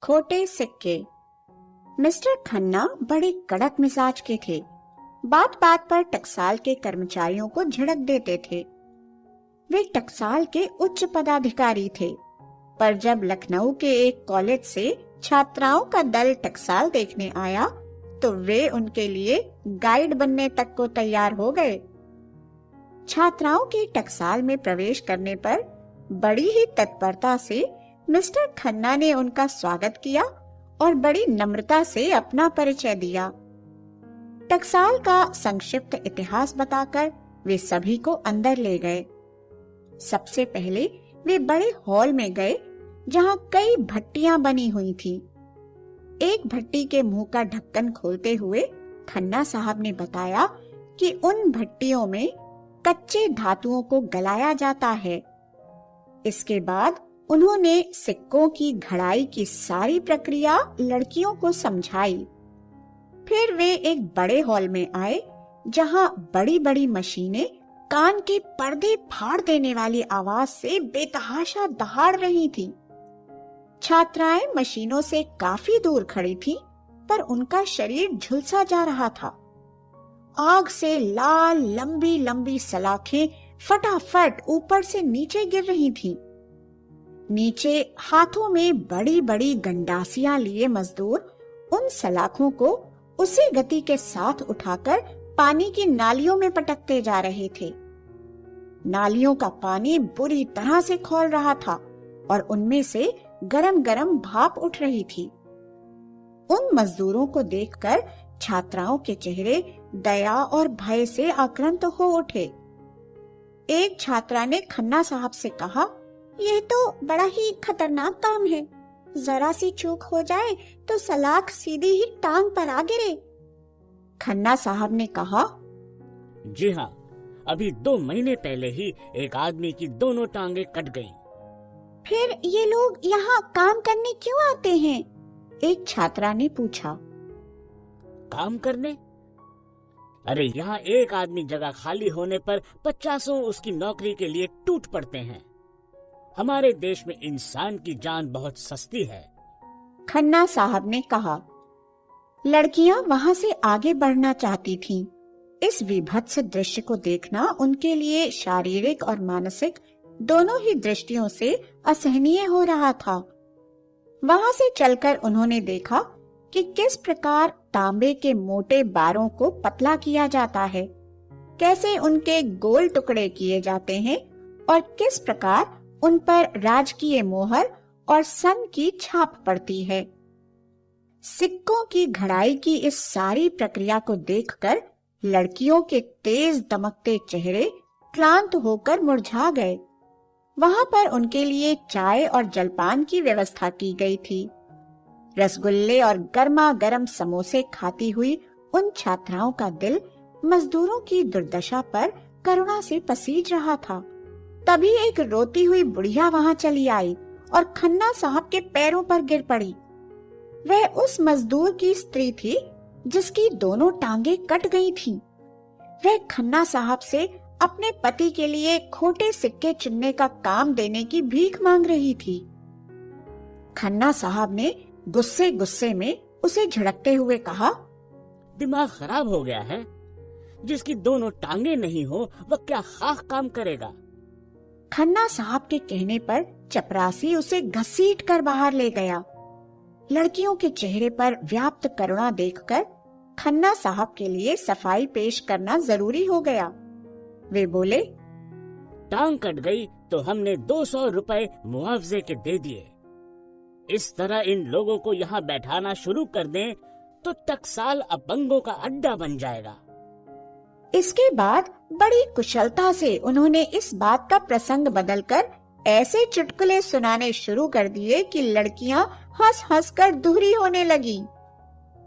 खोटे सिक्के। मिस्टर खन्ना बड़े कड़क मिजाज के थे। बात बात पर टकसाल के कर्मचारियों को झिड़क देते थे। वे टकसाल के उच्च पदाधिकारी थे, पर जब लखनऊ के एक कॉलेज से छात्राओं का दल टकसाल देखने आया तो वे उनके लिए गाइड बनने तक को तैयार हो गए। छात्राओं की टकसाल में प्रवेश करने पर बड़ी ही तत्परता से मिस्टर खन्ना ने उनका स्वागत किया और बड़ी नम्रता से अपना परिचय दिया। टकसाल का संक्षिप्त इतिहास बताकर वे सभी को अंदर ले गए। सबसे पहले वे बड़े हॉल में गए जहां कई भट्टियां बनी हुई थी। एक भट्टी के मुंह का ढक्कन खोलते हुए खन्ना साहब ने बताया कि उन भट्टियों में कच्चे धातुओं को गलाया जाता है। इसके बाद उन्होंने सिक्कों की घड़ाई की सारी प्रक्रिया लड़कियों को समझाई। फिर वे एक बड़े हॉल में आए जहां बड़ी बड़ी मशीनें कान के पर्दे फाड़ देने वाली आवाज से बेतहाशा दहाड़ रही थीं। छात्राएं मशीनों से काफी दूर खड़ी थीं, पर उनका शरीर झुलसा जा रहा था। आग से लाल लंबी लंबी सलाखें फटाफट ऊपर से नीचे गिर रही थीं। नीचे हाथों में बड़ी बड़ी गंडासियां लिए मजदूर उन सलाखों को उसी गति के साथ उठाकर पानी की नालियों में पटकते जा रहे थे। नालियों का पानी बुरी तरह से खौल रहा था और उनमें से गरम गरम भाप उठ रही थी। उन मजदूरों को देखकर छात्राओं के चेहरे दया और भय से आक्रांत हो उठे। एक छात्रा ने खन्ना साहब से कहा, यह तो बड़ा ही खतरनाक काम है। जरा सी चूक हो जाए तो सलाख सीधी ही टांग पर आ गिरे। खन्ना साहब ने कहा, जी हाँ, अभी 2 महीने पहले ही एक आदमी की दोनों टांगे कट गईं। फिर ये लोग यहाँ काम करने क्यों आते हैं? एक छात्रा ने पूछा। काम करने? अरे यहाँ एक आदमी जगह खाली होने पर 50 उसकी नौकरी के लिए टूट पड़ते हैं। हमारे देश में इंसान की जान बहुत सस्ती है। खन्ना साहब ने कहा। लड़कियां वहां से आगे बढ़ना चाहती थीं। इस विभत्स दृश्य को देखना उनके लिए शारीरिक और मानसिक दोनों ही दृष्टियों से असहनीय हो रहा था। वहां से चलकर उन्होंने देखा कि किस प्रकार तांबे के मोटे बारों को पतला किया जाता है, कैसे उनके गोल टुकड़े किए जाते हैं और किस प्रकार उन पर राजकीय मोहर और सन की छाप पड़ती है। सिक्कों की घड़ाई की इस सारी प्रक्रिया को देखकर लड़कियों के तेज दमकते चेहरे क्लांत होकर मुरझा गए। वहां पर उनके लिए चाय और जलपान की व्यवस्था की गई थी। रसगुल्ले और गर्मा गर्म समोसे खाती हुई उन छात्राओं का दिल मजदूरों की दुर्दशा पर करुणा से पसीज रहा था। तभी एक रोती हुई बुढ़िया वहां चली आई और खन्ना साहब के पैरों पर गिर पड़ी। वह उस मजदूर की स्त्री थी जिसकी दोनों टांगे कट गई थीं। वह खन्ना साहब से अपने पति के लिए खोटे सिक्के चुनने का काम देने की भीख मांग रही थी। खन्ना साहब ने गुस्से गुस्से में उसे झड़कते हुए कहा, दिमाग खराब हो गया है? जिसकी दोनों टांगे नहीं हो वह क्या खाक काम करेगा? खन्ना साहब के कहने पर चपरासी उसे घसीट कर बाहर ले गया। लड़कियों के चेहरे पर व्याप्त करुणा देखकर खन्ना साहब के लिए सफाई पेश करना जरूरी हो गया। वे बोले, टांग कट गई तो हमने 200 रुपए मुआवजे के दे दिए। इस तरह इन लोगों को यहाँ बैठाना शुरू कर दें तो टकसाल अपंगों का अड्डा बन जाएगा। इसके बाद बड़ी कुशलता से उन्होंने इस बात का प्रसंग बदलकर ऐसे चुटकुले सुनाने शुरू कर दिए कि लड़कियां हंस हंस कर दूहरी होने लगी।